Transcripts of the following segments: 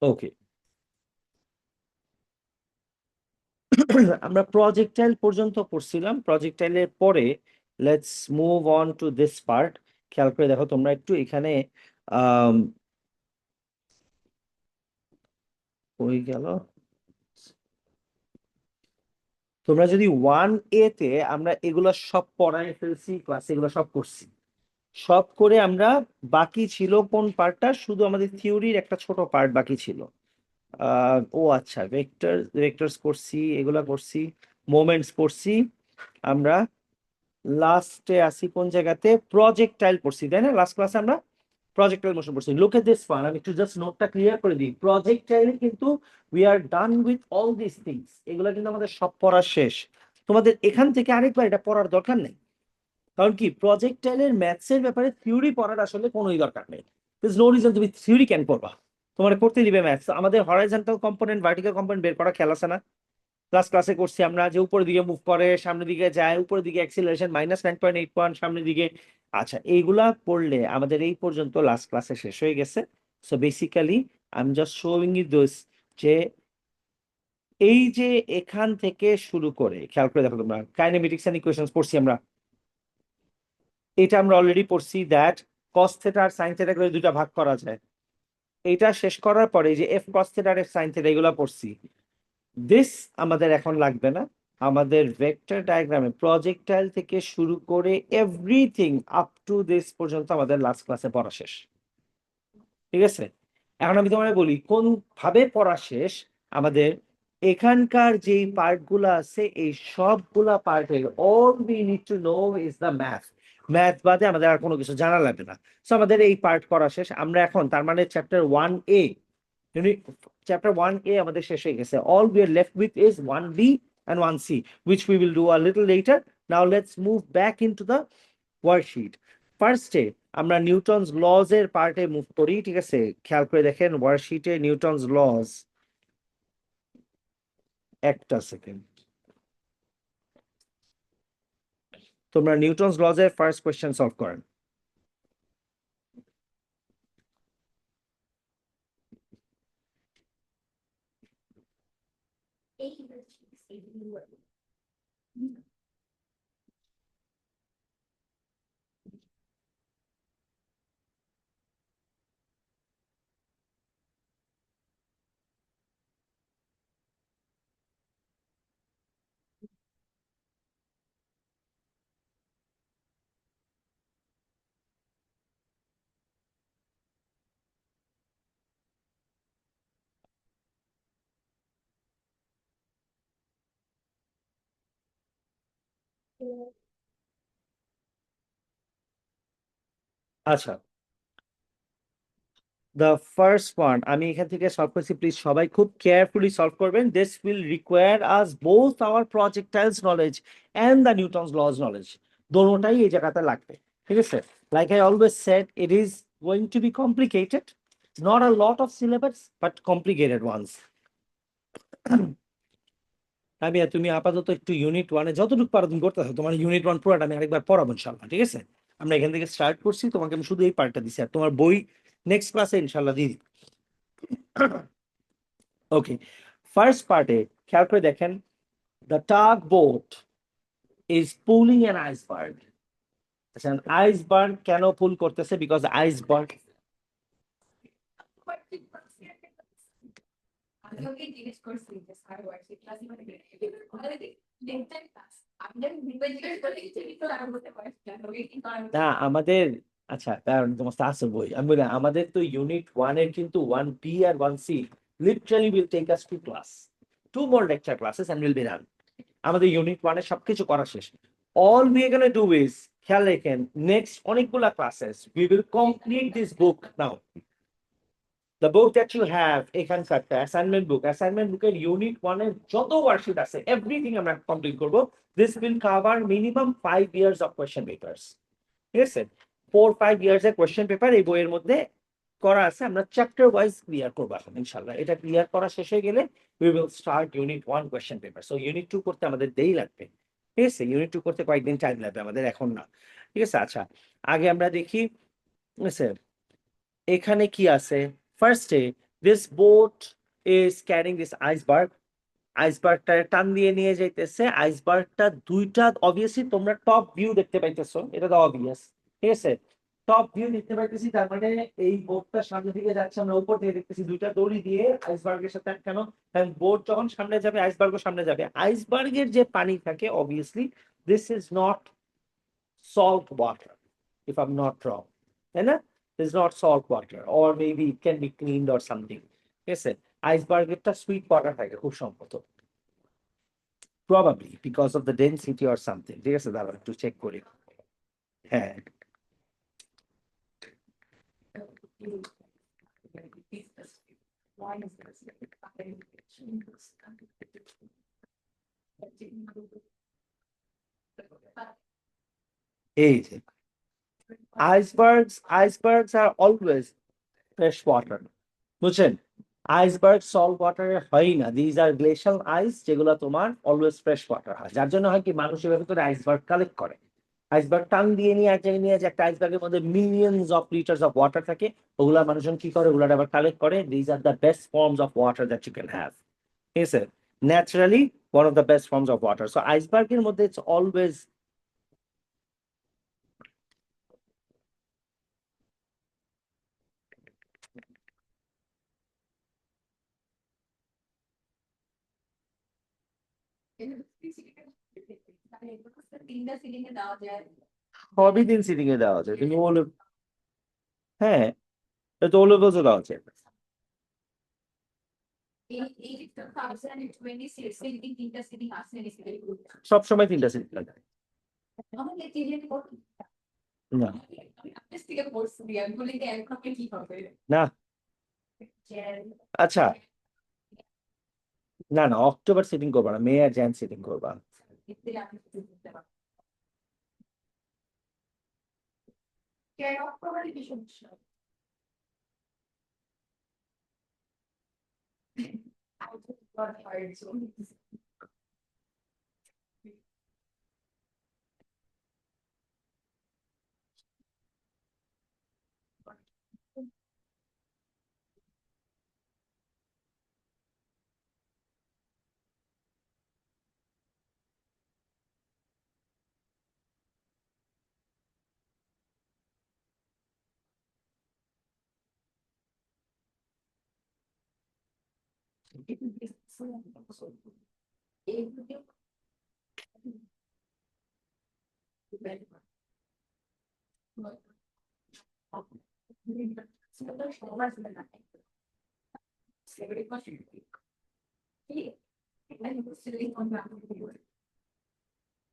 ওকে, আমরা প্রজেক্টাইল পর্যন্ত পড়ছিলাম। প্রজেক্টাইলের পরে let's move on to this part. খেয়াল করে দেখো তোমরা একটু এখানে আম, হয়ে গেল। তোমরা যদি 1A তে আমরা এগুলো সব পড়ায় ফেলছি, ক্লাসে এগুলো সব করছি, সব করে আমরা বাকি ছিল কোন পার্টটা, শুধু আমাদের থিওরির একটা ছোট পার্ট বাকি ছিল। ও আচ্ছা, ভেক্টরস করছি, এগুলা করছি, মোমেন্টস করছি। আমরা লাস্টে আসি কোন জায়গাতে, প্রজেক্টাইল পড়ছি, তাই না? লাস্ট ক্লাসে আমরা প্রজেক্টাইল মোশন পড়ছি। লুক এট দিস ওয়ান, আমি একটু জাস্ট নোটটা ক্লিয়ার করে দিই। প্রজেক্টাইলে কিন্তু we are done with all this things, এগুলো কিন্তু আমাদের সব পড়া শেষ। তোমাদের এখান থেকে আরেকবার এটা পড়ার দরকার নেই, কারণ কি প্রজেক্টাইলের ম্যাথস এর ব্যাপারে থিওরি পড়ার আসলে কোনোই দরকার নেই। নো রিজন তুমি থিওরি কেন পড়বা, তোমার করতে দিবে ম্যাথস। আমাদের হরাইজন্টাল কম্পোনেন্ট, ভার্টিক্যাল কম্পোনেন্ট বের করা খেলা আছে না? ক্লাসে করছি আমরা যে উপরের দিকে মুভ করে, সামনের দিকে যায়, উপরের দিকে অ্যাক্সিলারেশন -9.8 পয়েন্ট সামনের দিকে। আচ্ছা, এইগুলা পড়লে আমাদের এই পর্যন্ত লাস্ট ক্লাসে শেষ হয়ে গেছে। So basically I am just showing you this, যে এই যে এখান থেকে শুরু করে খেয়াল করে দেখো তোমরা, কাইনেমেটিক্স এন্ড ইকুয়েশনস পড়ছি আমরা। এটা আমরা অলরেডি পড়ছি দ্যাট কস থেটা আর সাইন থেটা করে দুইটা ভাগ করা যায়। এটা শেষ করার পরে যে এফ কস থেটা আর এফ সাইন থেটা এগুলো পড়ছি। দিস আমাদের এখন লাগবে না। আমাদের ভেক্টর ডায়াগ্রামে প্রজেক্টাইল থেকে শুরু করে এভরিথিং আপ টু দিস পর্যন্ত আমাদের লাস্ট ক্লাসে পড়া শেষ। ঠিক আছে, এখন আমি তোমায় বলি কোন ভাবে পড়া শেষ আমাদের। এখানকার যেই পার্ট গুলা আছে, এই সবগুলা পার্টের all we need to know is the math. Math বাদে আমাদের আর কোনো কিছু জানা লাগবে না। সো আমাদের এই পার্ট করা শেষ। আমরা এখন তার মানে চ্যাপ্টার 1A, চ্যাপ্টার 1A আমাদের শেষ হয়ে গেছে। All we R left with is 1B and 1C, which we will do a little later. Now let's move back into the worksheet. ফার্স্টে আমরা নিউটনস লজ এর পার্টে মুভ করি। ঠিক আছে, খেয়াল করে দেখেন ওয়ার্কশিটে নিউটনস লজ। একটা সেকেন্ড, তোমরা নিউটনস লজ এর ফার্স্ট কোয়েশ্চেন সলভ করেন। আচ্ছা, দ্য ফার্স্ট ওয়ান আমি এখান থেকে সলভ করছি। প্লিজ সবাই খুব কেয়ারফুলি সলভ করবেন। This will require us both our projectiles knowledge and the Newton's laws knowledge, দোনোটাই এই জায়গাতে লাগবে। ঠিক আছে, like I always said, it is going to be complicated, not a lot of syllabus but complicated ones. আমি আর তুমি আপাতত একটু ইউনিট 1-এ যতটুকু পারো তুমি করতে থাকো। তোমার ইউনিট 1 পুরোটা আমি আরেকবার পড়াবো ইনশাল্লাহ। ঠিক আছে, আমরা এখান থেকে স্টার্ট করছি, তোমাকে আমি শুধু এই পার্টটা দিচ্ছি, আর তোমার বই নেক্সট ক্লাসে ইনশাল্লাহ দিয়ে দিই। ওকে, ফার্স্ট পার্টে খেয়াল করে দেখেন, the tug boat is pulling an iceberg. আচ্ছা, আইসবার্গ কেন পুল করতেছে? বিকজ আইসবার্গ, না আমাদের, আচ্ছা কারণ তোমার আছে বই, আমি বলি আমাদের তো ইউনিট 1-এর কিন্তু 1B আর 1C literally will take us 2 class, 2 more lecture classes and will be done. আমাদের ইউনিট 1-এর সবকিছু করা শেষ। All we are gonna do is, খেয়াল রাখেন, নেক্সট অনেকগুলা classes we will complete this book now. The book that you have, এখানকার assignment বুকের ইউনিট 1-এর যত ওয়ার্কশিট আছে এভরিথিং আমরা কমপ্লিট করবো। This will cover minimum 5 years of question papers. ঠিক আছে, 4-5 years এর কোয়েশ্চেন পেপার এই বইয়ের মধ্যে করা আছে। আমরা চ্যাপ্টার ওয়াইজ ক্লিয়ার করবো এখন ইনশাল্লাহ। এটা ক্লিয়ার করা শেষ হয়ে গেলে we will start unit 1 question paper. So unit 2 করতে আমাদের দেরি লাগবে। ঠিক আছে, ইউনিট 2 করতে কয়েকদিন টাইম লাগবে আমাদের, এখন না। ঠিক আছে, আচ্ছা আগে আমরা দেখি। ঠিক আছে, এখানে কি আছে? ফার্স্টে This boat is carrying this iceberg. আইসবার্গটা টান দিয়ে নিয়ে যাইতেছে। আইসবার্গটা দুইটা, অবভিয়াসলি তোমরা টপ ভিউ দেখতে পাইতেছো, এটা তো অবভিয়াস, ঠিক আছে। টপ ভিউ দেখতে পাইতেছি, তার মানে এই বোটটা সামনের দিকে যাচ্ছে, আমরা উপর থেকে দেখতেছি দুইটা দড়ি দিয়ে আইসবার্গের সাথে। কেন? কারণ বোট যখন সামনে যাবে আইসবার্গও সামনে যাবে। আইসবার্গের যে পানি থাকে, obviously this is not salt water, if I am not wrong, তাই না? This not salt water, or maybe it can be cleaned or something, ঠিক আছে। আইসবার্গেরটা সুইট ওয়াটার থাকে খুব সম্ভবত, probably because of the density or something, ঠিক আছে। দাঁড়াও একটু চেক করি। হ্যাঁ, এই যে icebergs are always fresh water, বুঝছেন? আইসবার্গ সল্ট ওয়াটারে হয় না, দিজ আর গ্লেশিয়াল আইস, যেগুলো তোমার অলওয়েজ ফ্রেশ ওয়াটার হয়। যার জন্য হয় কি, মানুষ এভাবে করে আইসবার্গ কালেক্ট করে। আইসবার্গ টান দিয়ে নিয়ে এক জায়গায় নিয়ে যে একটা আইসবার্গের মধ্যে millions of litres of water থাকে, ওগুলা মানুষজন কি করে, ওগুলা আবার কালেক্ট করে। These are the best forms of water that you can have, ঠিক আছে। Naturally one of the best forms of water. So আইসবার্গের মধ্যে ইটস অলওয়েজ সবই দিন সিটিং এ দেওয়া আছে, তুমি বলে। হ্যাঁ, এটা তো ওলেবলসও দেওয়া আছে। সবসময় তিনটা সিটিং লাগে না, না। আচ্ছা, না না, অক্টোবর সিটিং করবা না, মে আর jan সিটিং করবা।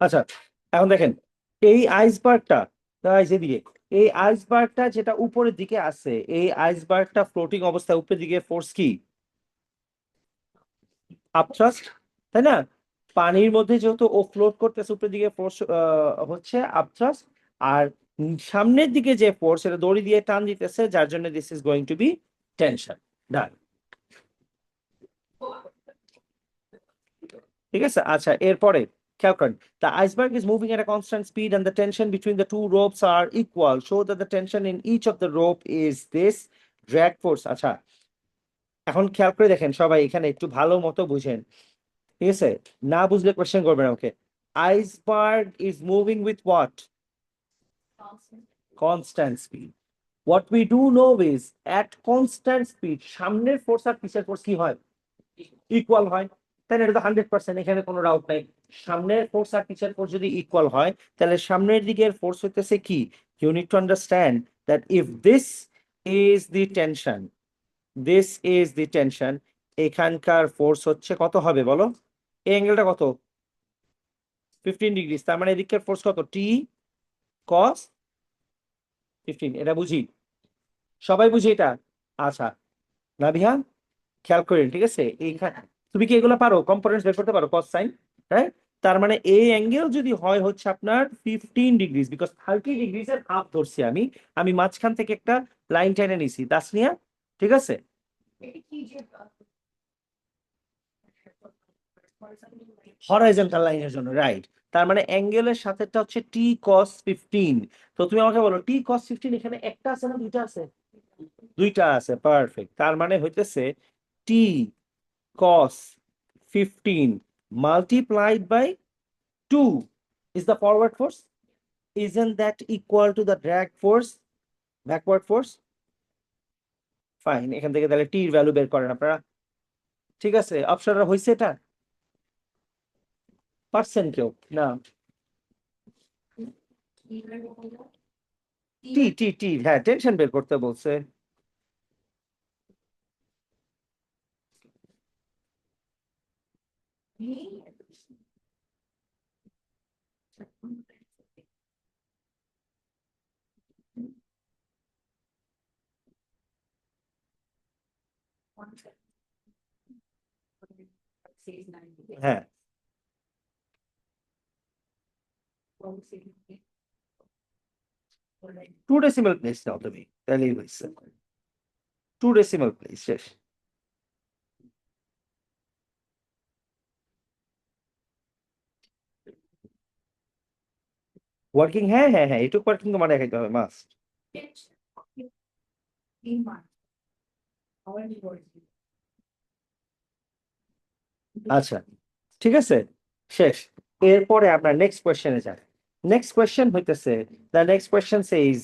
আচ্ছা, এখন দেখেন এই আইসবার্গটা, যেদিকে এই আইসবার্গটা যেটা উপরের দিকে আছে, এই আইসবার্গটা ফ্লোটিং অবস্থায় উপরের দিকে ফোর্স কি? আপথ্রাস্ট, তাই না? পানির মধ্যে যেহেতু ও ফ্লোট করতেছে, উপরের দিকে ফোর্স হচ্ছে আপথ্রাস্ট। আর সামনের দিকে যে ফোর্স, সেটা দড়ি দিয়ে টান দিতেছে, যার জন্য this is going to be tension. Done, ঠিক আছে। আচ্ছা, এরপরে খেয়াল করেন, the iceberg is moving at a constant speed and the tension between the two ropes are equal. Show that the tension in each of the rope is this drag force. আচ্ছা, এখন খেয়াল করে দেখেন সবাই, এখানে একটু ভালো মতো বুঝেন, ঠিক আছে। না বুঝলে কোশ্চেন করবেন আমাকে। Iceberg is moving with what? Constant speed. What we do know is at constant speed সামনের ফোর্স আর পিছের ফোর্স কি হয়? ইকুয়াল হয়, তাহলে এটা তো 100%, এখানে কোনো ডাউট নাই। সামনের ফোর্স আর পিছের ফোর্স যদি ইকুয়াল হয়, তাহলে সামনের দিকের ফোর্স হইতেছে কি? You need to understand that if this is the tension, this is the tension, এখানকার ফোর্স হচ্ছে কত হবে বলো? এই অ্যাঙ্গেলটা কত? 15 ডিগ্রি। তার মানে এদিকের ফোর্স কত? টি কস 15। এটা বুঝি, সবাই বুঝি এটা? আচ্ছা, নাবিহা খেয়াল করেন, ঠিক আছে। এইখানে তুমি কি এগুলো পারো, কম্পোনেন্টস বের করতে পারো, কস সাইন, হ্যাঁ? তার মানে এই অ্যাঙ্গেল যদি হয় হচ্ছে আপনার 15 ডিগ্রি, বিকজ 30 ডিগ্রিজ এর হাফ ধরছি আমি। আমি মাঝখান থেকে একটা লাইন টেনে নিছি, তাসনিয়া, ঠিক আছে। হরাইজন্টাল লাইনের জন্য, রাইট। তার মানে অ্যাঙ্গেলের সাথেটা হচ্ছে টি কস 15। তো তুমি আমাকে বলো, টি কস 15 এখানে একটা আছে না দুইটা আছে? দুইটা আছে, পারফেক্ট। তার মানে হইতেছে টি cos 15 multiplied by 2 is the forward force. Isn't that equal to the drag force, backward force? Fine, এখান থেকে তাহলে টির ভ্যালু বের করেন আপনারা। ঠিক আছে, অপশনটা হয়েছে এটা? পারছেন কেউ? না, টি টি টি হ্যাঁ, টেনশন বের করতে বলছে। হ্যাঁ, 2 decimal প্লেস নাও তুমি, তাহলেই হয়েছে। 2 decimal প্লেস, শেষ। ওয়ার্কিং, হ্যাঁ হ্যাঁ হ্যাঁ, এটুকু ওয়ার্কিং তো মানে দেখাইতে হবে, মাস্ট। আচ্ছা, ঠিক আছে, শেষ। এরপরে আমরা নেক্সট কোয়েশ্চেনে যাই। নেক্সট কোয়েশ্চেন হইতেছে, দ্য নেক্সট কোয়েশ্চেন সেজ,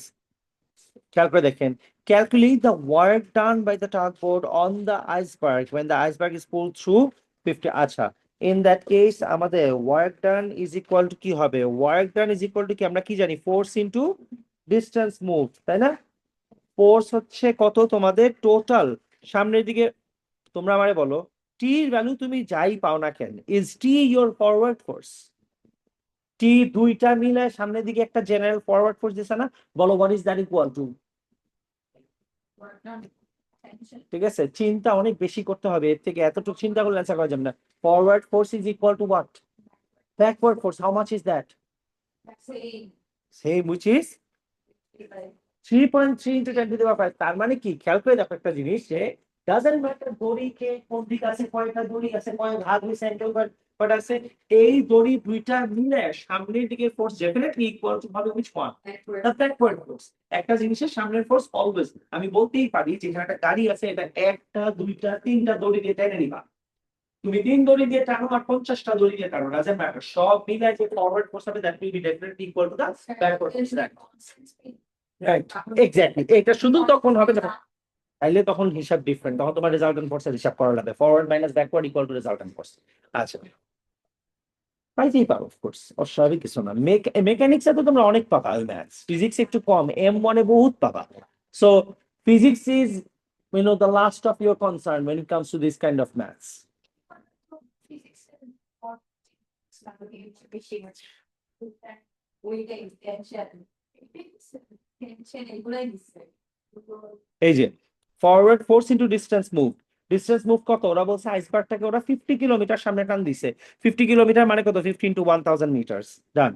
খেয়াল করে দেখেন, calculate the work done by the tugboat on the iceberg when the iceberg is pulled through 50। আচ্ছা, ইন দ্যাট কেস আমাদের work done is equal to কি হবে? Work done is equal to কি, আমরা কি জানি? ফোর্স ইনটু ডিস্টেন্স মুভ, তাই না? ফোর্স হচ্ছে কত তোমাদের টোটাল সামনের দিকে? তোমরা আমারে বলো, টির ভ্যালু তুমি যাই পাও না কেন, is T your forward force? T দুইটা মিলে সামনের দিকে একটা জেনারেল ফরওয়ার্ড ফোর্স দিছে না? বলো, what is that equal to? ঠিক আছে, চিন্তা অনেক বেশি করতে হবে, এর থেকে এতটুকু চিন্তা করলে অ্যান্সার করা যাবে না। Forward force is equal two what? Backward force. How much is that? Same, which is 3.3 into 10⁵। তার মানে কি, খেয়াল করে দেখো একটা জিনিস, যে ডাজেন্ট ম্যাটার দড়ি কে কোন দিকে আছে, কয়টা দড়ি আছে, কয় ভাগ হয়েছে, অ্যাঙ্গেল কয়টা আছে, এই দড়ি দুইটা মিলে সামনের দিকে ফোর্স ডেফিনেটলি ইকুয়াল টু হবে which one? The backward force. একটা জিনিসের সামনের ফোর্স অলওয়েজ, আমি বলতেই পারি যে এখানে একটা গাড়ি আছে, এটা একটা দুইটা তিনটা দড়ি দিয়ে টেনে নিবা, তুমি 3 দড়ি দিয়ে টানো আর 50টা দড়ি দিয়ে টানো, ডাজেন্ট ম্যাটার, সব মিলে যে ফরওয়ার্ড ফোর্স হবে that will be definitely equal to the backward force. Right, exactly, এটা শুধু তখন হবে যখন, তাইলে তখন হিসাব ডিফারেন্ট, তখন তোমার রেজাল্টেন্ট ফোর্সের হিসাব করা লাগবে, forward minus backward equal to resultant force. আচ্ছা, পাইতেই পারো অফকোর্স, অস্বাভাবিক কিছু না। মেকানিক্সে তো তোমরা অনেক পাবা, ম্যাথস ফিজিক্স একটু কম, M1-এ বহুত পাবা। So physics is, the last of your concern when it comes to this kind of maths. এই যে forward force into distance move, distance move কত? ওরা বলছে আইসবার্গটাকে ওরা 50 কিলোমিটার সামনে টান দিছে। 50 কিলোমিটার মানে কত? 15 × 1000 metre. Done.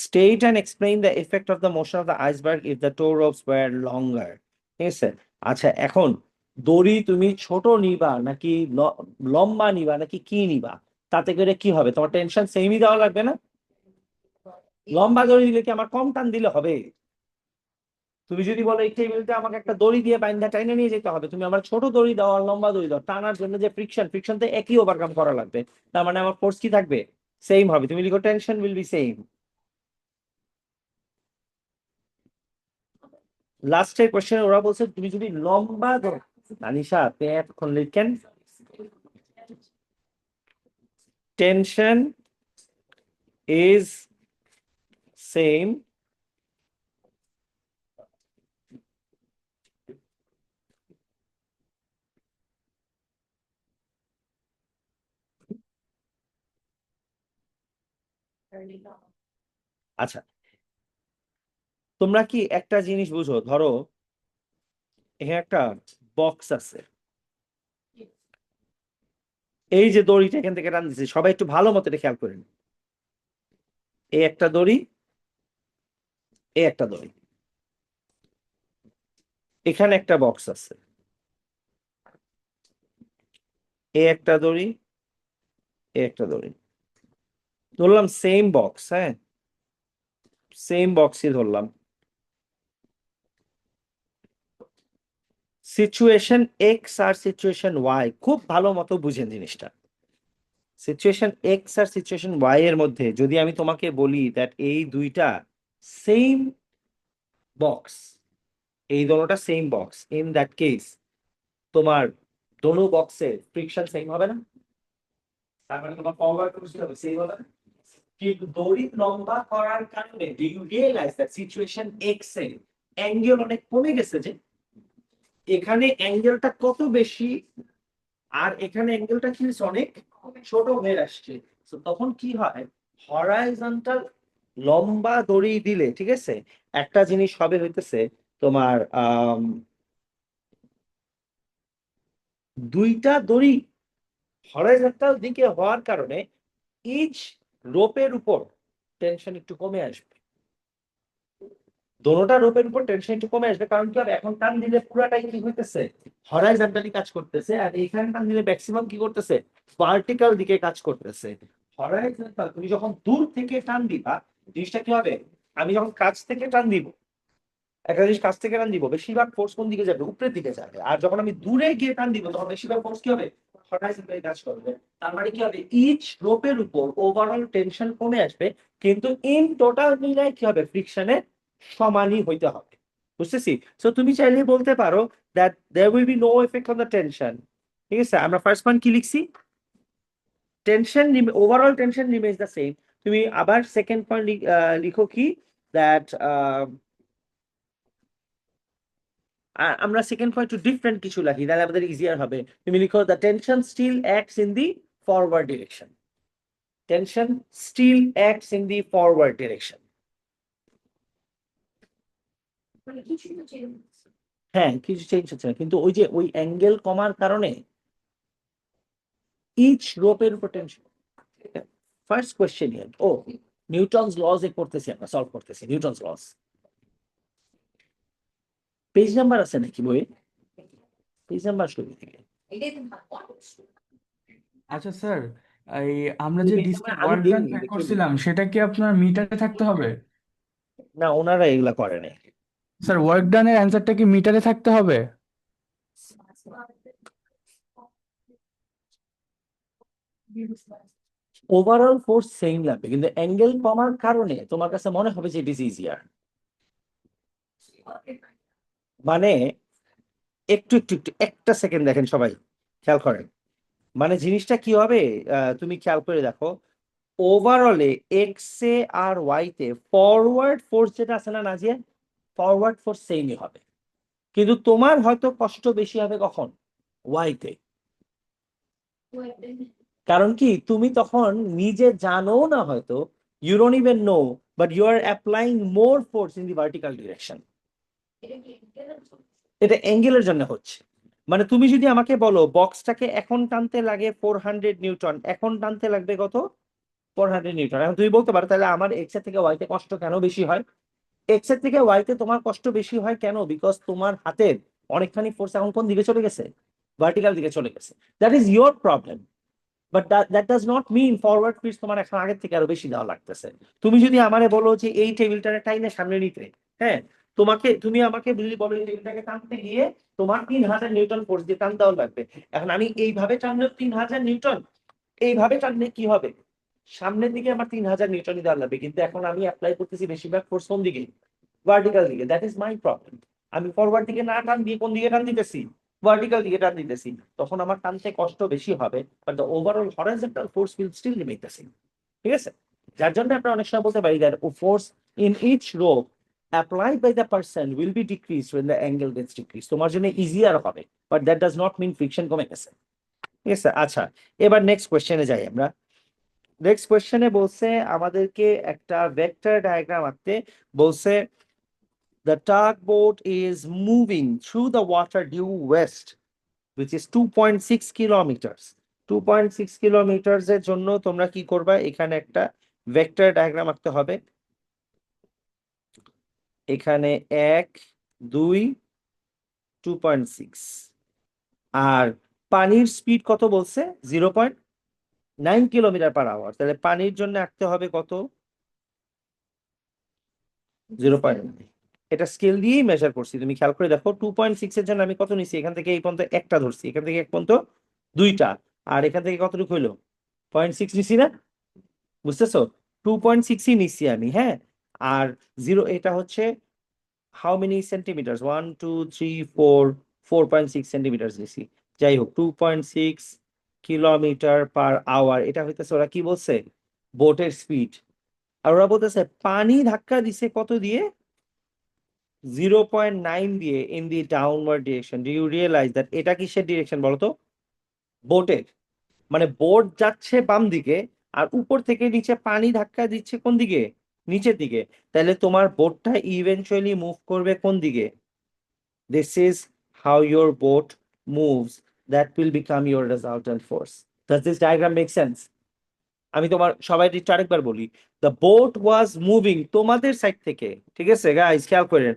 State and explain the effect of the motion of the iceberg if the tow ropes were longer। ঠিক আছে, আচ্ছা এখন দড়ি তুমি ছোট নিবা নাকি লম্বা নিবা নাকি কি নিবা, তাতে করে কি হবে? তোমার টেনশন সেমই দেওয়া লাগবে না? লম্বা দড়ি দিলে কি আমার কম টান দিলে হবে? তুমি যদি বলো এই টেবিলটা আমাকে একটা দড়ি দিয়ে বাইন্ধা টাইনে নিয়ে যেতে হবে, তুমি আমার ছোট দড়ি দাও আর লম্বা দড়ি দাও, টানার জন্য যে ফ্রিকশন তো একই ওভারকাম করা লাগবে, তার মানে আমার ফোর্স কি থাকবে? সেম হবে। তুমি লিখো টেনশন উইল বি সেম। লাস্টের কোশ্চেন ওরা বলছে তুমি যদি লম্বা ধরো, তানিশা আপনি এতক্ষণ লিখেন, টেনশন ইজ সেম আচ্ছা, তোমরা কি একটা জিনিস বুঝো, ধরো এখানে একটা বক্স আছে, এই যে দড়িটা এখান থেকে টান দিচ্ছে, সবাই একটু ভালো মতো এটা খেয়াল করেন, এই একটা দড়ি, এই একটা দড়ি, এখানে একটা বক্স আছে, এই একটা দড়ি, এই একটা দড়ি, ধরলাম সেম বক্স, হ্যাঁ, সেম বক্সই ধরলাম। সিচুয়েশন এক্স আর সিচুয়েশন ওয়াই খুব ভালো মতো বুঝেন জিনিসটা। সিচুয়েশন এক্স আর সিচুয়েশন ওয়াই এর মধ্যে যদি আমি তোমাকে বলি দ্যাট এই দুইটা সেম বক্স, এই দোনোটা same box, in that case তোমার দোনো বক্সের ফ্রিকশন সেম হবে না? তার মানে তোমার ফরওয়ার্ড করতে হবে সেম হবে না? কিন্তু দড়ি লম্বা করার কারণে do you realise that situation X এর অ্যাঙ্গেল অনেক কমে গেছে, যে এখানে অ্যাঙ্গেলটা কত বেশি আর এখানে অ্যাঙ্গেলটা কি অনেক ছোট হয়ে আসছে। তো তখন কি হয়, হরাইজন্টাল লম্বা দড়ি দিলে ঠিক আছে একটা জিনিস হবে হইতেছে তোমার দুইটা দড়ি হরাইজন্টাল দিকে হওয়ার কারণে ইচ রোপের উপর টেনশন একটু কমে আসবে। দোনোটা রোপের উপর টেনশন একটু কমে আসবে, কারণ কি হবে, এখন টান দিলে পুরাটাই কি হইতেছে, হরাইজন্টালি কাজ করতেছে, আর এইখানে টান দিলে ম্যাক্সিমাম কি করতেছে, ভার্টিক্যাল দিকে কাজ করতেছে। হরাইজন্টাল তুমি যখন দূর থেকে টান দিবা জিনিসটা কি হবে, আমি যখন কাছ থেকে টান দিব, একটা জিনিস কাছ থেকে টান দিব বেশিরভাগ ফোর্স কোন দিকে যাবে, উপরের দিকে যাবে, আর যখন আমি দূরে গিয়ে টান দিব তখন বেশিরভাগ ফোর্স কি হবে, হরাইজন্টালি কাজ করবে। তার মানে কি হবে, ইচ রোপের উপর ওভারঅল টেনশন কমে আসবে, কিন্তু ইন টোটাল মিলায় কি হবে, ফ্রিকশনে সমানই হইতে হবে। বুঝতেছি? সো তুমি চাইলে বলতে পারো that there will be no effect on the tension. ঠিক আছে, আমরা ফার্স্ট পয়েন্ট কি লিখছি, tension overall tension remains the same. তুমি আবার সেকেন্ড পয়েন্ট লিখো কি, দ্যাট আমরা সেকেন্ড পয়েন্ট একটু ডিফারেন্ট কিছু লিখি, তাহলে আমাদের ইজিয়ার হবে। তুমি লিখো the tension still acts in the forward direction. Tension still acts in the forward direction. হ্যাঁ, কিছু চেঞ্জ হচ্ছে না, কিন্তু ওই যে ওই অ্যাঙ্গেল কমার কারণে ইচ রোপের উপর টেনশন। ফার্স্ট কোয়েশ্চেন হিয়ার, ও নিউটনস লজ এ করতেছি, আমরা সলভ করতেছি নিউটনস লজ। পেজ নাম্বার আছে নাকি বই, পেজ নাম্বার শুরু থেকে? আচ্ছা স্যার, এই আমরা এই যে পেজ ডিস্কে নাম্বার আমি ওয়ার্ক ডান দিইনি, পে দেখে দিই। করছিলাম সেটা কি আপনার মিটারে থাকতে হবে? না, ওনারা এগুলা করে নাই। স্যার ওয়ার্ক ডানের অ্যান্সারটা কি মিটারে থাকতে হবে? ওভারঅল ফোর্স সেম লাগবে, কিন্তু অ্যাঙ্গেল কমার কারণে তোমার কাছে মনে হবে যে ইট ইজ ইজিয়ার। মানে একটু একটু একটু একটা সেকেন্ড দেখেন সবাই, খেয়াল করেন। মানে জিনিসটা কি হবে, তুমি খেয়াল করে দেখো, ওভারঅলে এক্স এ আর ওয়াই তে ফরওয়ার্ড ফোর্স যেটা আছে না নাজিয়া, ফরওয়ার্ড ফোর্স সেমই হবে, কিন্তু তোমার হয়তো কষ্ট বেশি হবে কখন, ওয়াই তে। কারণ কি, তুমি তখন নিজে জানো না হয়তো, you don't even know, but you are applying more force in the vertical direction. এটা অ্যাঙ্গেলের জন্য হচ্ছে। মানে তুমি যদি আমাকে বলো বক্সটাকে এখন টানতে লাগে 400 নিউটন, এখন টানতে লাগবে কত, 400 নিউটন, এখন তুমি বলতে পারো তাহলে আমার এক্স এর থেকে ওয়াইতে কষ্ট কেন বেশি হয়। এক্স এর থেকে ওয়াইতে তোমার কষ্ট বেশি হয় কেন, বিকজ তোমার হাতের অনেকখানি ফোর্স এখন কোন দিকে চলে গেছে, ভার্টিক্যাল দিকে চলে গেছে। That is your problem, but that does not mean forward fits তোমার এখন আগের থেকে আরো বেশি দেওয়া লাগতেছে। তুমি যদি আমারে বলো যে এই টেবিলটারে টাইনে সামনে নিতে, হ্যাঁ, তুমি আমাকে যদি বলো এই টেবিলটাকে টানতে গিয়ে তোমার 3000 নিউটন ফোর্স দিয়ে টান দেওয়া লাগবে, এখন আমি এইভাবে টানলে 3000 নিউটন, এইভাবে টানলে কি হবে, সামনের দিকে আমার 3000 নিউটনই দেওয়া লাগবে, কিন্তু এখন আমি অ্যাপ্লাই করতেছি বেশিরভাগ ফোর্স কোন দিকে, ভার্টিক্যাল দিকে। That is my problem. আমি ফরওয়ার্ড দিকে না টান দিয়ে কোন দিকে টান দিতেছি, ভার্টিক্যাল দিকে টান দিতেছি, তখন আমার টানতে কষ্ট বেশি হবে, but the overall horizontal force will still remain the same. ঠিক আছে, যার জন্য আমরা অনেক সময় বলতে পারি that force in each rope applied by the person will be decreased when the angle gets decreased, তোমার জন্য ইজিয়ার হবে, but that does not mean friction কমে গেছে। ঠিক আছে, আচ্ছা, এবার নেক্সট কোয়েশ্চেনে যাই আমরা। নেক্সট কোয়েশ্চেনে বলছে আমাদেরকে একটা ভেক্টর ডায়াগ্রাম আঁকতে বলছে, the tugboat is moving through the water due west, which is 2.6 kilometers. 2.6 kilometers এর জন্য তোমরা কি করবা, এখানে একটা ভেক্টর ডায়াগ্রাম আঁকতে হবে। এখানে 1 2 2.6, আর পানির স্পিড কত বলছে, 0.9 কিলোমিটার পার আওয়ার, তাহলে পানির জন্য আঁকতে হবে কত, 0.9। এটা স্কেল দিয়েই মেজার করছি, তুমি খেয়াল করে দেখো 2.6 এর জন্য আমি কত নিছি, এখান থেকে এই পর্যন্ত একটা ধরছি, এখান থেকে এক পর্যন্ত দুইটা, আর এখান থেকে কতটুকু হইলো 0.6 নিছি না, বুঝতেছো? 2.6ই নিছি আমি, হ্যাঁ। আর জিরো এটা হচ্ছে হাউ মেনি সেন্টিমিটার, 1 2 3 4, 4.6 সেন্টিমিটার নিছি। যাই হোক 2.6 কিলোমিটার পার আওয়ার, এটা হইতেছে ওরা কি বলছে, বোটের স্পিড। আর ওরা বলতেছে পানি ধাক্কা দিছে কত দিয়ে, 0.9 দিয়ে in the downward direction. Do you realise that এটা কিসের ডিরেকশন বলো তো, বোটের। মানে বোট যাচ্ছে বাম দিকে, আর উপর থেকে নিচে পানি ধাক্কা দিচ্ছে কোন দিকে, নিচের দিকে। তাহলে তোমার বোটটা ইভেনচুয়ালি মুভ করবে কোন দিকে, this is how your boat moves, that will become your resultant force. Does this diagram make sense? আমি তোমার সবাই একটু আরেকবার বলি, দ্য বোট ওয়াজ মুভিং তোমাদের সাইড থেকে, ঠিক আছে গাইস, খেয়াল করেন।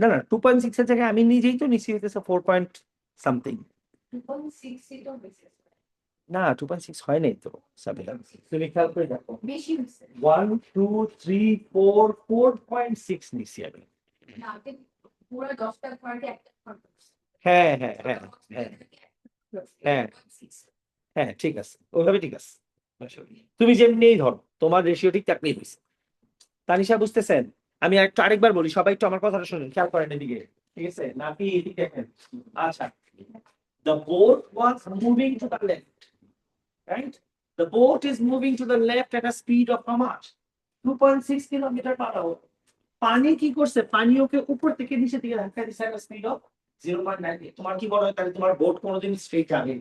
না না, 2.6 এর জায়গায় আমি নিজেই তো নিচ্ছি হইতেছে 4 সামথিং। না 2.6 হয় নাই তো সাবিলা, তুমি খেয়াল করে দেখো 1 2 3 4 4.6 নিচ্ছি আমি। হ্যাঁ হ্যাঁ হ্যাঁ হ্যাঁ হ্যাঁ হ্যাঁ, ঠিক আছে, ওইভাবে ঠিক আছে। তুমি যেমনি ধরো তোমার রেশিও ঠিক তেমনি হয়েছে। তানিশা বুঝতেছেন? আমি একটু আরেকবার বলি, সবাই একটু আমার কথাটা শুনুন, খেয়াল করেন এদিকে, ঠিক আছে নাকি এদিকে দেখেন। আচ্ছা, the boat was moving to the left, right? The boat is moving to the left at a speed of how much? 2.6 kilometre per hour. পানি কি করছে, পানি ওকে উপর থেকে নিচে দিকে ধাক্কা দিচ্ছে একটা স্পিড অফ 0.9। তোমার কি বড় হয় তাহলে তোমার বোট কোনোদিন স্ট্রেট যাবে?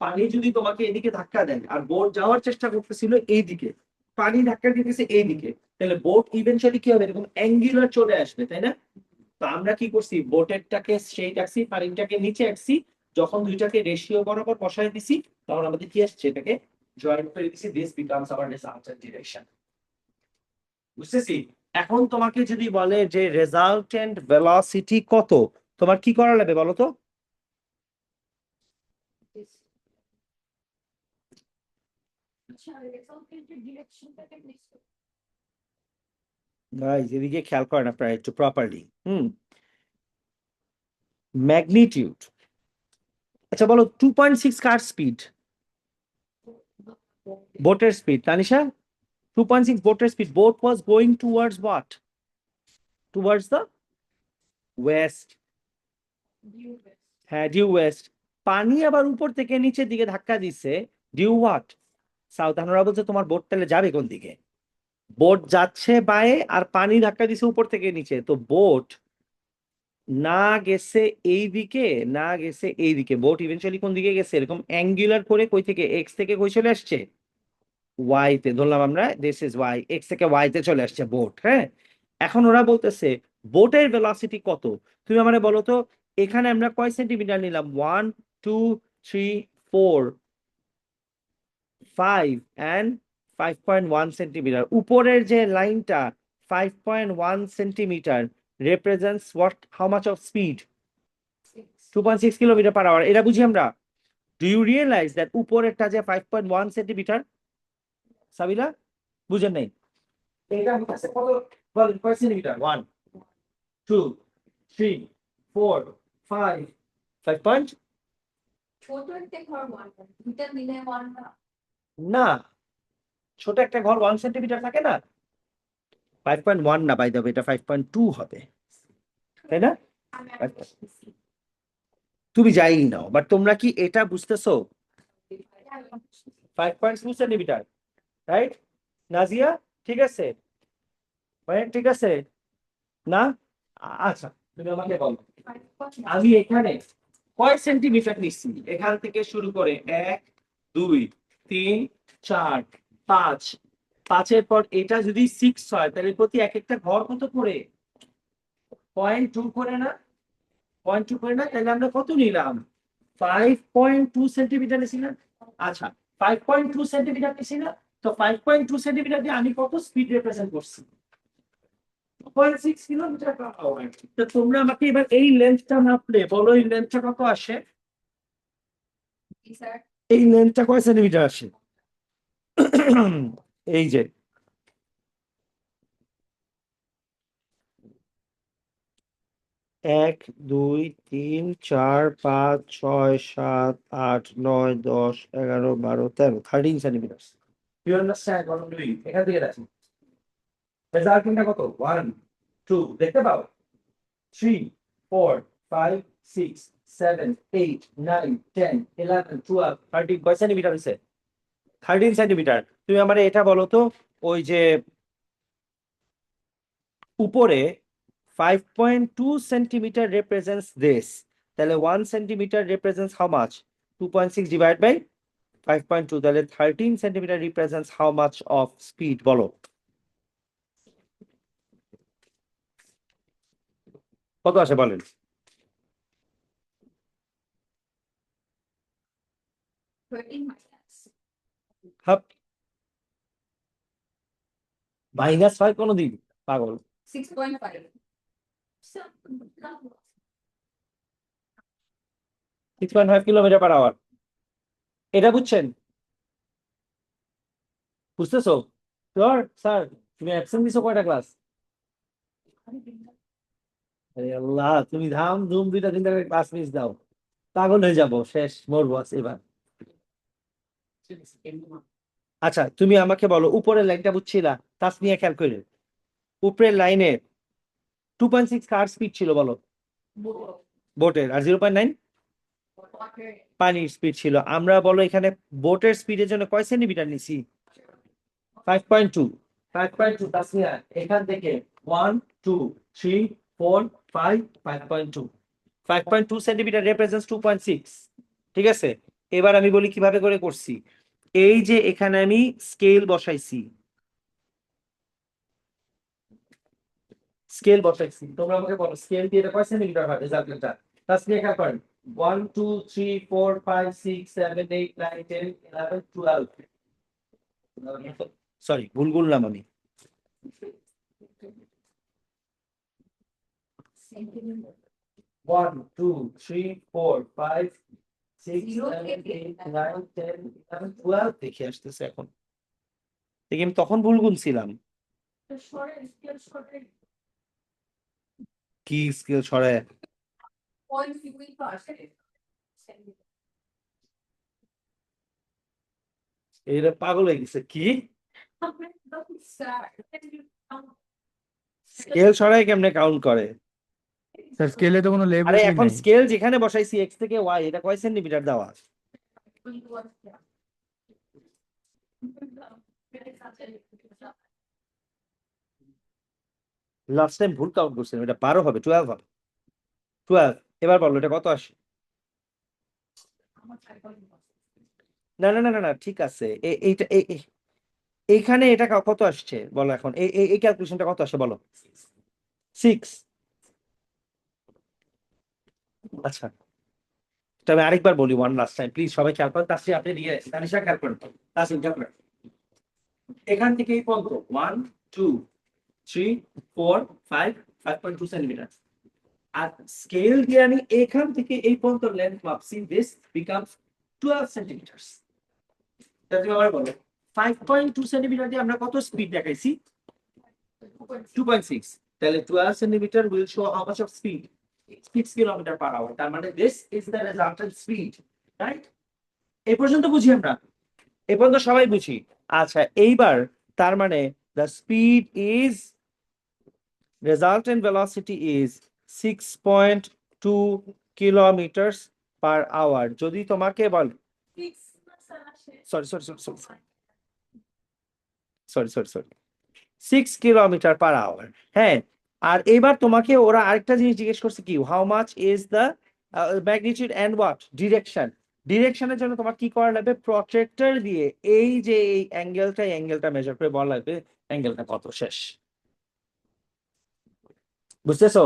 পানি যদি তোমাকে এদিকে ধাক্কা দেয় আর বোট যাওয়ার চেষ্টা করতেছিল এইদিকে, পানি ধাক্কা দিতেছে এইদিকে, তাহলে বোট ইভেনচুয়ালি কি হবে, এরকম অ্যাঙ্গুলার চলে আসবে, তাই না? তো আমরা কি করছি, বোটেরটাকে স্ট্রেট রাখছি, পানিটাকে নিচে রাখছি, যখন দুইটাকে রেশিও বরাবর বসায় দিছি তখন আমাদের কি আসছে, এটাকে জয়েন্ট করে দিছি, this becomes our resultant direction. বুঝতেছি? এখন তোমাকে যদি বলে যে রেজাল্টেন্ট ভেলোসিটি কত, তোমার কি করা লাগবে বলো তো? গাইস এদিকে খেয়াল করেন আপনারা একটু প্রপারলি। ম্যাগনিটিউড, আচ্ছা বলো 2.6 কার স্পিড, বোটের স্পিড। তানিশা 2.6 বোটের speed, boat was going towards what, towards the West. হ্যাঁ ডিউ ওয়েস্ট। পানি আবার উপর থেকে নিচের দিকে ধাক্কা দিচ্ছে, ডিউ হোয়াট, সাউথ। আমরা বলছে তোমার বোট তাহলে যাবে কোন দিকে, বোট যাচ্ছে বায়ে আর পানি ধাক্কা দিছে উপর থেকে নিচে, তো বোট না গেছে এই দিকে, না গেছে এই দিকে, বোট ইভেনচুয়ালি কোন দিকে গেছে, এরকম অ্যাঙ্গুলার করে কই থেকে, এক্স থেকে কই চলে আসছে, ওয়াই তে ধরলাম আমরা, দিস ইজ ওয়াই, এক্স থেকে ওয়াই তে চলে আসছে বোট, হ্যাঁ। এখন ওরা বলতেছে বোটের ভেলোসিটি কত, তুমি আমারে বলো তো। এখানে আমরা কয় সেন্টিমিটার নিলাম, 1 2 3 4 5 and 5.1 সেন্টিমিটার, উপরের যে লাইনটা 5.1 centimetre represents what, how much of speed, 2.6 kilometre per hour, এটা বুঝি আমরা। ডু ইউ রিয়েলাইজ দ্যাট উপরেরটা যে 5.1 সেন্টিমিটার, সাবিলা বুঝেন নাই? এটা হচ্ছে কত বলেন, কয় সেন্টিমিটার, 1 2 3 4 5, 5 পয়েন্ট না, ছোট একটা ঘর 1 সেন্টিমিটার থাকে না, 5.1 না বাই দেবে, এটা 5.2 হবে, তাই না? তুমি যাই নাও, বাট তোমরা কি এটা বুঝতেছো, 5.2 সেন্টিমিটার, রাইট নাজিয়া? ঠিক আছে, ঠিক আছে না? আচ্ছা, তুমি আমাকে বলো আমি এখানে কয় সেন্টিমিটার নিচ্ছি, এখান থেকে শুরু করে 1 2 3 4 5, 5-এর পর এটা যদি 6 হয় তাহলে প্রতি এক একটা ঘর কত করে, 0.2 করে না, 0.2 করে না, তাহলে আমরা কত নিলাম, 5.2 সেন্টিমিটার নিছি না? আচ্ছা 5.2 সেন্টিমিটার নিছি না? তো 5.2 সেন্টিমিটার দিয়ে আমি কত স্পিড রিপ্রেজেন্ট করছি, 2.6 কিলোমিটার পার আওয়ার। তো তোমরা আমাকে এবার এই লেন্থটা মাপলে বলো এই লেন্থটা কত আসে। এই লেন্থটা কয় সেন্টিমিটার আসে? এই যে 1 2 3 4 5 6 7 8 9 10 11 12 13 centimetre. You understand what I am doing? এখান থেকে দেখো রেজাল্টিংটা কত? 1 2 দেখতে পাও? 3 4 5 6 7 8 9 10 11 12 13 কয় সেন্টিমিটার হইছে? 13 সেন্টিমিটার। তুমি আমার এটা বলো তো, ওই যে উপরে 5.2 সেন্টিমিটার রিপ্রেজেন্টস দিস, তাহলে 1 centimetre represents how much? 2.6 divide by 5.2, তাহলে 13 centimetre represents how much of speed বলো? কত আসে বলেন? 13 minus হাপ, -5 কোনো দিন? পাগল। 6.5. So, 6.5 kilometre per hour. এটা বুঝছেন? বুঝতেছো? স্যার স্যার, তুমি অ্যাবসেন্ট দিছো কয়টা ক্লাস? আরে আল্লাহ, তুমি ধাম ধুম 2টা 3টা ক্লাস মিস দাও, পাগল হয়ে যাবো, শেষ, মরবো আজ এবার। আচ্ছা তুমি আমাকে বলো, উপরের লাইনটা বুঝছিলা? তাসনিয়া খেয়াল করে, উপরের লাইনে 2.6 কার স্পিড ছিল বলো? বোটের। আর 0.9 water. পানির স্পিড ছিল। আমরা বলো এখানে বোটের স্পিডের জন্য কয় সেন্টিমিটার নিছি? 5.2। 5.2 তাসনিয়া, এখান থেকে 1 2 3 4 5 5.2, 5.2 সেন্টিমিটার রিপ্রেজেন্টস 2.6। ঠিক আছে, এবার আমি বলি কিভাবে করে করছি। এই যে এখানে আমি স্কেল বসাইছি, স্কেল বসাইছি, তোমরা আমাকে বলো স্কেল দিয়ে এটা কয় সেন্টিমিটার হয় রেজাল্টটা? তাসনিয়া খেয়াল করেন, 1 2 3 4 5 6 7 8 9 10 11 12। সরি, ভুল বললাম আমি। Centimeter. 1 2 3 4 5 6 Zero, 7 eight, 8 9 10 11 12 দেখে আসতেছে এখন। দেখি আমি তখন ভুল গুনছিলাম। The shorter is still shorter. কি স্কেল ছড়ায়? 0.3%. এটা পাগল হয়ে গেছে কি? স্কেল ছড়ায় কেমনে কাউন্ট করে? স্যার স্কেলে তো কোনো আরে লেবেলই এখন নেই। স্কেল যেখানে বসাইছি এক্স থেকে ওয়াই, এটা কয় সেন্টিমিটার দেওয়া? লাস্ট টাইম ভুল কাউন্ট করছিলাম, এটা 12 হবে, 12 হবে, 12। এবার বলো এটা কত আসে? না না না না না, ঠিক আছে, এইটা এইখানে এটা কত আসছে বলো এখন? এই ক্যালকুলেশনটা কত আসে বলো? 6। আচ্ছা, তো আমি আরেকবার বলি, ওয়ান লাস্ট টাইম প্লিজ, সবাই খেয়াল করেন। তাসরি আপনি দিয়ে, তানিশা খেয়াল করেন, তাসরিন খেয়াল করেন। এখান থেকে এই পর্যন্ত 1 2 3 4 5 5.2 সেন্টিমিটার। আর স্কেল দিয়ে আমি এখান থেকে এই পর্যন্ত লেন্থ মাপছি, দিস বিকামস 12 সেন্টিমিটার। তুমি আবার বলো 5.2 সেন্টিমিটার দিয়ে আমরা কত স্পিড দেখাইছি? 2.6। তাহলে 12 centimetre will show how much of speed? 6 kilometre per hour. তার মানে this is the resultant speed, right? এই পর্যন্ত বুঝি আমরা? এই পর্যন্ত সবাই বুঝি? আচ্ছা এইবার তার মানে the speed is, resultant velocity is 6.2 kilometers per hour। যদি তোমাকে বল, sorry sorry sorry sorry sorry sorry sorry 6 kilometre per hour. হ্যাঁ, আর এবার তোমাকে ওরা আরেকটা জিনিস জিজ্ঞেস করছে কি, how much is the magnitude and what direction. ডিরেকশনের জন্য তোমার কি করা লাগবে? প্রজেক্টর দিয়ে এই যে এই অ্যাঙ্গেলটা মেজার করে বলা লাগবে অ্যাঙ্গেলটা কত। শেষ, বুঝতেছো?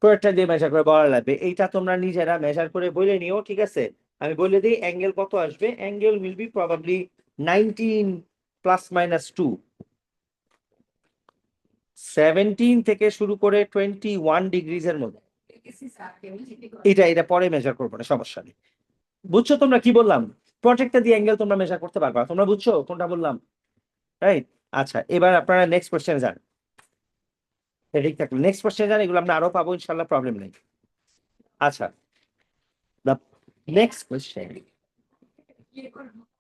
প্রজেক্টর দিয়ে মেজার করে বলা লাগবে। এইটা তোমরা নিজেরা মেজার করে বলে নিও, ঠিক আছে? আমি বলে দিই অ্যাঙ্গেল কত আসবে। অ্যাঙ্গেল উইল বি প্রবাবলি 19 ± 2, 17 থেকে শুরু করে 21 ডিগ্রিজ এর মধ্যে। এটা পরে মেজার করবো না, সমস্যা নেই। বুঝছো তোমরা কি বললাম? প্রজেক্টে দিয়ে অ্যাঙ্গেল তোমরা মেজার করতে পারবা, তোমরা বুঝছো কোনটা বললাম? রাইট। আচ্ছা, এবার আপনারা নেক্সট কোশ্চেনে যান। ঠিক থাকলো, নেক্সট কোশ্চেনে যান, এগুলো আমরা আরো পাবো ইনশাল্লাহ, প্রবলেম নেই। আচ্ছা, দ্য নেক্সট কোশ্চেন,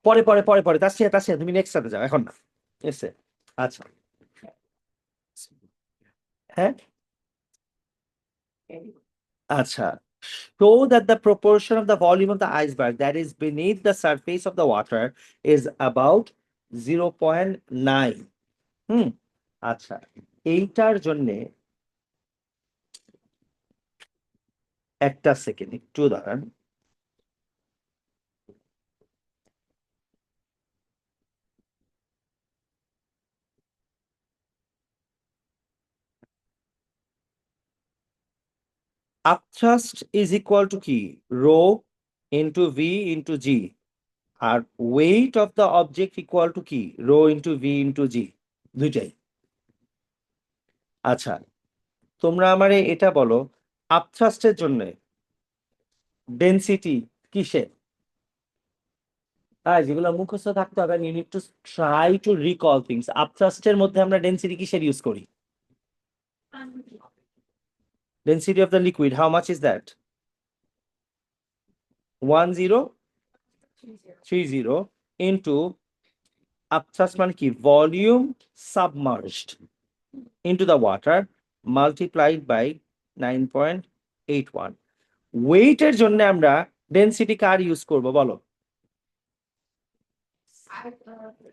পরে পরে পরে পরে তার সাথে তুমি নেক্সট সাথে যাও, এখন না। এসে আচ্ছা, হ্যাঁ আচ্ছা, show that the proportion of the volume of the iceberg that is beneath the surface of the water is about 0.9. হুম, আচ্ছা, এইটার জন্য একটা সেকেন্ড একটু দাঁড়ান। upthrust is equal to কি, rho into v into g, R weight of the object equal to কি, rho into v into g, দুইটাই। আচ্ছা, তোমরা আমারে এটা বলো, আপথ্রাস্টের জন্য ডেনসিটি কিসের? হ্যাঁ, যেগুলো মুখস্থ থাকতে হবে, you need to try to recall things. আপথ্রাস্টের মধ্যে আমরা ডেনসিটি কিসের ইউজ করি? Density of the liquid, how much is that? 1030 into upthrust মানে কি, volume submerged into the water multiplied by 9.81. ওয়েটের জন্য আমরা ডেনসিটি কার ইউজ করব বলো?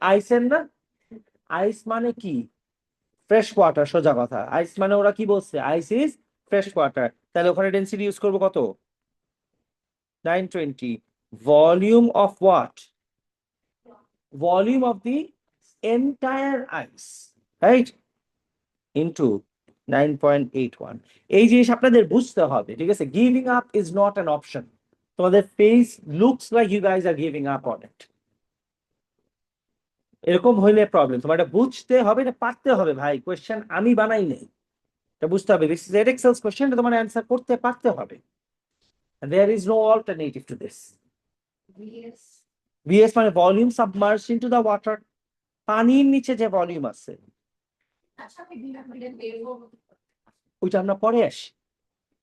আইসের না? আইস মানে কি, ফ্রেশ ওয়াটার, সোজা কথা। আইস মানে ওরা কি বলছে, আইস ইজ ফ্রেশ ওয়াটার, তাহলে ওখানে ডেনসিটি ইউজ করবো কত? 920। Volume of what? Volume of the entire ice, right, into 9.81। এই জিনিস আপনাদের বুঝতে হবে, ঠিক আছে? Giving up is not an option. তোমাদের face looks like you guys are giving up on it, এরকম হইলে প্রবলেম। তোমার এটা বুঝতে হবে, এটা পারতে হবে ভাই, কোয়েশ্চেন আমি বানাই নাই, এটা বুঝতে হবে। দিস ইজ এডএক্সেলস কোয়েশ্চেন, এটা তোমার অ্যান্সার করতে পারতে হবে। There is no alternative to this. Yes. VS মানে volume submerge into the water, পানির নিচে যে ভলিউম আছে আচ্ছা, আমি বিনা মিনিট বের হবো। ওইটা আমরা পরে আসি।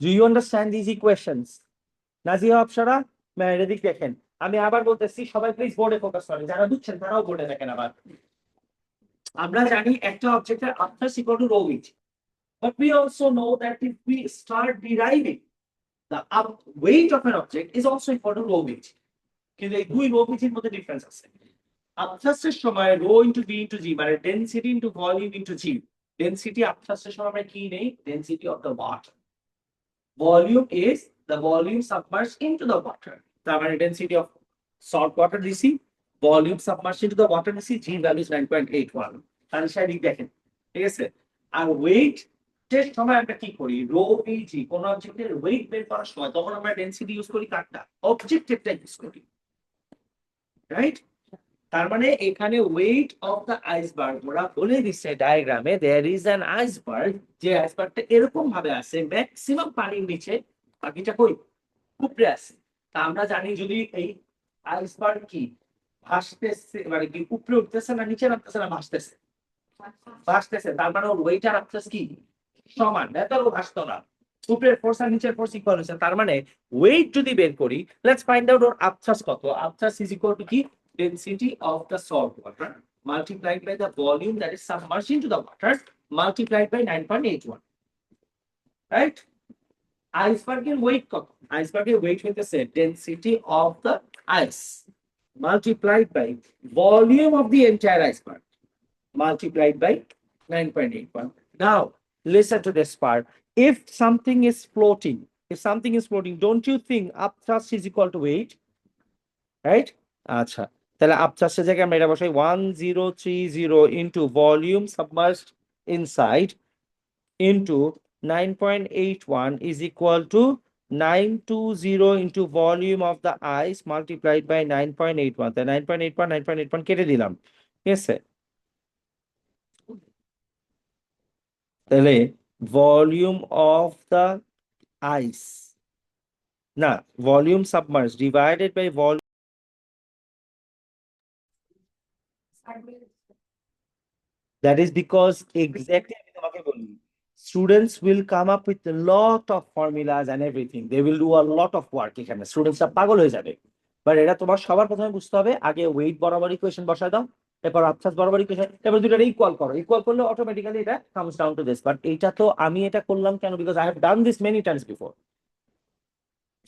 Do you understand this equations? Nazia Apsara, ma'am এদিক দেখেন, আমি আবার বলতেছি, সবাই প্লিজ বোর্ডে ফোকাস করেন, যারা বুঝছেন তারাও বোর্ডে দেখেন। আবার আমরা জানি একটা অবজেক্টের upthrust equal to rho which, but we also know that if we start deriving the weight of an object is also equal to rho weight, কিন্তু এই দুই রো weight এর মধ্যে ডিফারেন্স আছে। আপথার্সের সময় rho into V into g, মানে density into volume into g. Density আপথার্সের সময় আমরা কি নেই, density of the water. Volume is the volume submerged into the water, তার মানে ডেনসিটি অফ সল্ট ওয়াটার দিছি, volume submerged into the water দিছি, জি ভ্যালু ইজ 9.81। তাহলে সেদিক দেখেন, ঠিক আছে? আর ওয়েট এর সময় আমরা কি করি, রো জি, কোন অবজেক্টের ওয়েট বের করার সময় তখন আমরা ডেনসিটি ইউজ করি কারটা, অবজেক্টিভটা ইউজ করি, রাইট? তার মানে এখানে ওয়েট অফ দ্য আইসবার্গ ওরা বলে দিচ্ছে ডায়াগ্রামে, দেয়ার ইজ অ্যান আইসবার্গ, যে আইসবার্গটা এরকম ভাবে আছে, ম্যাক্সিমাম পানির নিচে, বাকিটা কই, উপরে আছে। তা আমরা জানি যদি এই আইসবার্গ কি ভাসতেছে, মানে কি উপরে উঠতেছে না নিচে নামতেছে না ভাসতেছে? ভাসতেছে, তার মানে ওর ওয়েট আর আপটাস কি সমান, এত ভাসতো না। উপরের ফোর্স আর নিচের ফোর্স ইকুয়াল হচ্ছে, তার মানে ওয়েট যদি বের করি, লেটস ফাইন্ড আউট ওর আপথার্স কত। আপথার্স ইজ ইকুয়াল টু কি, density of the salt water multiplied by the volume that is submerged into the water multiplied by 9.81, right? আইসবার্গের wait কত? আইসবার্গের ওয়েট হইতেছে density of the ice multiplied by volume of the entire iceberg multiplied by 9.81. Now, listen to this part. If something is floating, don't you think upthrust is equal to weight? Right? আচ্ছা, তাহলে upthrust এর জায়গায় আমরা এটা বসাই 1030 into volume submerged inside into 9.81 is equal to 920 into volume of the ice multiplied by 9.81. তাহলে 9.81 কেটে দিলাম, ঠিক আছে? তাহলে ভলিউম অফ দ্য আইস না, volume submerge divided by volume, that is because exactly আমি তোমাকে বলি, students will come up with lot of formulas and everything, they will do a lot of work. এখানে স্টুডেন্টসরা পাগল হয়ে যাবে। বাট এটা তোমার সবার প্রথমে বুঝতে হবে, আগে ওয়েট বরাবর ইকুয়েশন বসায় দাও, এরপর আবসাস বরাবর ইকুয়েশন, এবার দুটারে ইকুয়াল করো, ইকুয়াল করলে অটোমেটিক্যালি এটা comes down to this. But এইটা তো আমি এটা করলাম কেন, because I have done this many times before.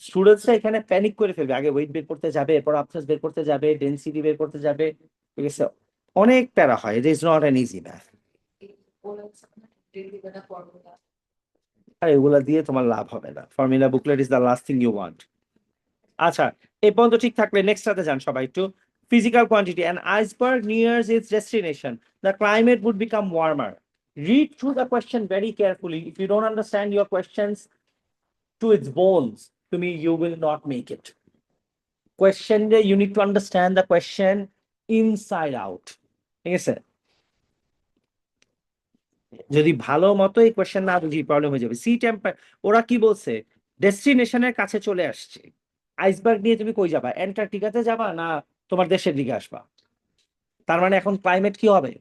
স্টুডেন্টসরা এখানে প্যানিক করে ফেলবে, আগে ওয়েট বের করতে যাবে, এরপর আবসাস বের করতে যাবে, ডেনসিটি বের করতে যাবে, ঠিক আছে? অনেক প্যারা হয়, it is not an easy math. আর এগুলা দিয়ে তোমার লাভ হবে না, formula booklet is the last thing you want. আচ্ছা, এই পর্যন্ত ঠিক থাকলে নেক্সট সাথে যান সবাই একটু। Physical quantity: an iceberg nears its destination, the climate would become warmer. Read through the question very carefully. If you don't understand your questions to its bones, to me, you will not make it. Question, you need to understand the question inside out. ঠিক আছে? যদি ভালো মতো এই question না বুঝি problem হয়ে যাবে। সি টেম্পার, ওরা কি বলছে, ডেস্টিনেশনের কাছে চলে আসছে। আইসবার্গ নিয়ে তুমি কই যাবা, অ্যান্টার্কটিকাতে যাবা না তোমার দেশের দিকে আসবা? তার মানে এখন ক্লাইমেট কি হবে,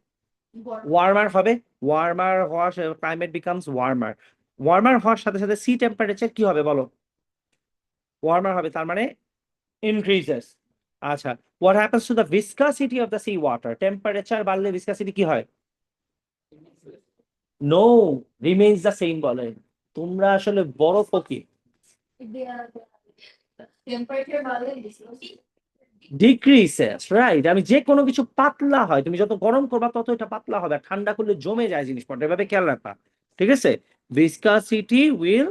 ওয়ার্মার হবে। ওয়ার্মার হওয়ার, ক্লাইমেট বিকামস ওয়ার্মার। ওয়ার্মার হওয়ার সাথে সাথে সি টেম্পারেচার কি হবে বলো, ওয়ার্মার হবে, তার মানে ইনক্রিজেস। আচ্ছা, what happens to the viscosity of the sea water? Temperature বাড়লে ভিসকাসিটি কি হয়? নো, রিমেইনস দ্য সেম বলে। তোমরা আসলে বড় ফকির। ডিক্রিসেস, রাইট। আমি যে কোনো কিছু পাতলা হয়, তুমি যত গরম করবা তত এটা পাতলা হবে, আর ঠান্ডা করলে জমে যায় জিনিসপত্র, এভাবে খেয়াল রাখবা, ঠিক আছে? Viscosity will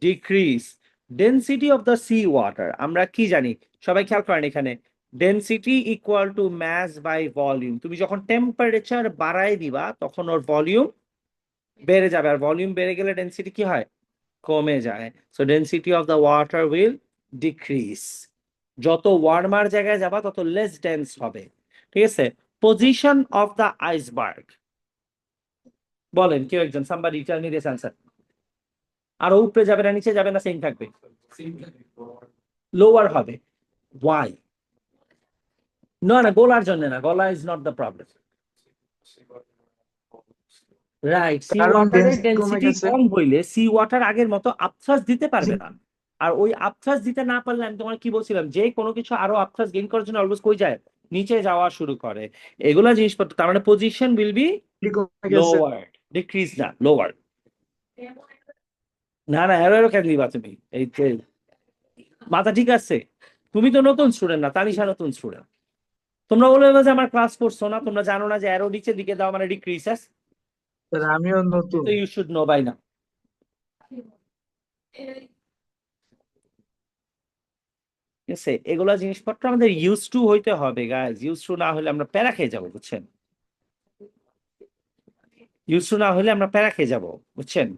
decrease. Density of the sea water আমরা কি জানি, সবাই খেয়াল করেন এখানে, density equal to mass by volume. তুমি যখন টেম্পারেচার বাড়াই দিবা তখন ওর ভলিউম বেড়ে যাবে, আর ভলিউম বেড়ে গেলে ডেনসিটি কি হয়, কমে যায়। So density of the water will decrease. যত ওয়ার্মার জায়গায় যাবা তত লেস ডেন্স হবে, ঠিক আছে? পজিশন অফ দ্য আইসবার্গ, বলেন কেউ একজন, somebody tell me this answer. আরো উপরে যাবে না নিচে যাবে না সেম থাকবে? লোয়ার হবে। ওয়াই? না না, গলার জন্য না, গলা is not the problem. Right, see কারণ ওয়াটারের density কমে ডেনসিটি গেছে। কম হইলে সি ওয়াটার আগের মতো আবছাস দিতে পারবে না। আর ওই আবছাস দিতে না পারলে, আমি তোমার কি বলছিলাম, যে কোনো কিছু আরো আবছাস গেইন করার জন্য অলওয়েজ কই যায়, নিচে যাওয়া শুরু করে। এগুলা জিনিসপত্র, তার মানে পজিশন উইল বি কমে গেছে। লোয়ার, ডিক্রিজ না, লোয়ার। না না, এরো কেন দিবা তুমি, এই যে মাথা ঠিক আছে? তুমি তো নতুন স্টুডেন্ট না, তানিশা নতুন স্টুডেন্ট। তোমরা বলে যে আমার ক্লাস করছো না, তোমরা জানো না যে অ্যারো নিচের দিকে দাও মানে ডিক্রিজেস? স্যার আমিও নতুন। তো ইউ শুড নো বাই না, ঠিক আছে? এগুলা জিনিসপত্র আমাদের ইউজ টু হইতে হবে গাইজ, ইউজ টু না হলে আমরা প্যারা খেয়ে যাবো, বুঝছেন? ইউজ টু না হলে আমরা প্যারা খেয়ে যাবো, বুঝছেন?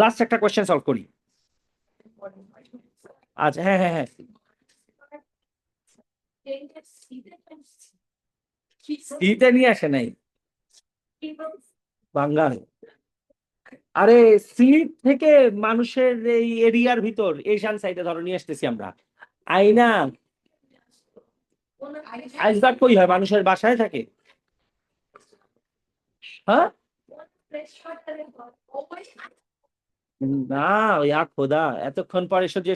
লাস্ট একটা কোয়েশ্চেন সলভ করি। আচ্ছা, হ্যাঁ হ্যাঁ হ্যাঁ, ইটা নিয়ে আসে নাই বাঙ্গাল। আরে সিট থেকে মানুষের এই এরিয়ার ভিতর এশিয়ান সাইডে ধরো নিয়ে আসতেছি আমরা। আইনা, আইসবার্গ কই হয়, মানুষের বাসায় থাকে? হ্যাঁ, না, ইয়া খোদা, এতক্ষণ পরে এসব যে